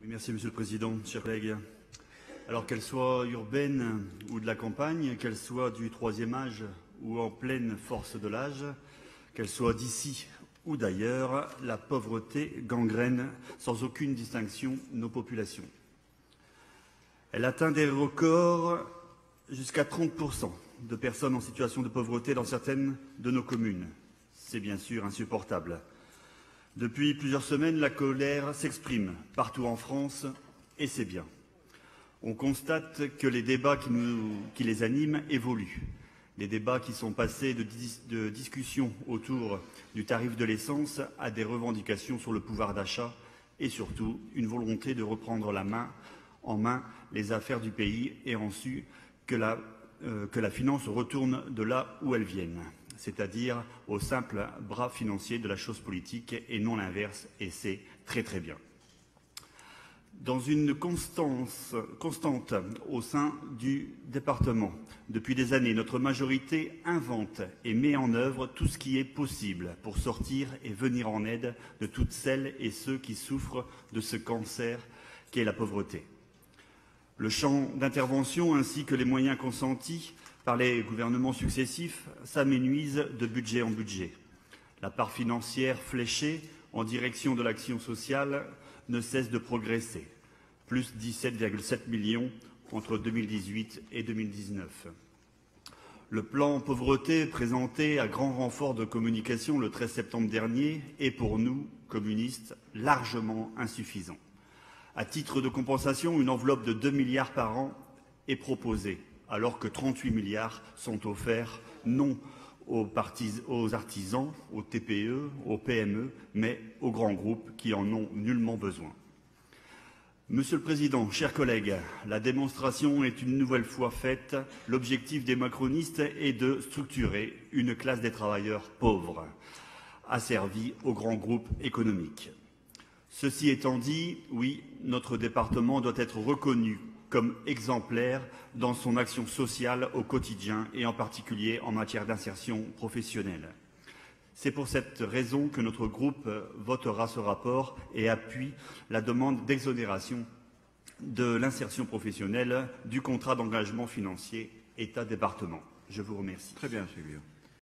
Merci Monsieur le Président, chers collègues. Alors qu'elle soit urbaine ou de la campagne, qu'elle soit du troisième âge ou en pleine force de l'âge, qu'elle soit d'ici ou d'ailleurs, la pauvreté gangrène sans aucune distinction nos populations. Elle atteint des records jusqu'à 30% de personnes en situation de pauvreté dans certaines de nos communes. C'est bien sûr insupportable. Depuis plusieurs semaines, la colère s'exprime partout en France et c'est bien. On constate que les débats qui les animent évoluent. Les débats qui sont passés de discussions autour du tarif de l'essence à des revendications sur le pouvoir d'achat et surtout une volonté de reprendre en main les affaires du pays et ensuite que la finance retourne de là où elle vient, c'est-à-dire au simple bras financier de la chose politique et non l'inverse, et c'est très très bien. Dans une constante au sein du département, depuis des années, notre majorité invente et met en œuvre tout ce qui est possible pour sortir et venir en aide de toutes celles et ceux qui souffrent de ce cancer qu'est la pauvreté. Le champ d'intervention ainsi que les moyens consentis par les gouvernements successifs s'amenuisent de budget en budget. La part financière fléchée en direction de l'action sociale ne cesse de progresser, plus 17,7 millions entre 2018 et 2019. Le plan pauvreté présenté à grand renfort de communication le 13 septembre dernier est pour nous, communistes, largement insuffisant. À titre de compensation, une enveloppe de 2 milliards par an est proposée, alors que 38 milliards sont offerts non aux artisans, aux TPE, aux PME, mais aux grands groupes qui en ont nullement besoin. Monsieur le Président, chers collègues, la démonstration est une nouvelle fois faite. L'objectif des macronistes est de structurer une classe des travailleurs pauvres, asservis aux grands groupes économiques. Ceci étant dit, oui, notre département doit être reconnu comme exemplaire dans son action sociale au quotidien et en particulier en matière d'insertion professionnelle. C'est pour cette raison que notre groupe votera ce rapport et appuie la demande d'exonération de l'insertion professionnelle du contrat d'engagement financier État-département. Je vous remercie. Très bien, M. Guillaume.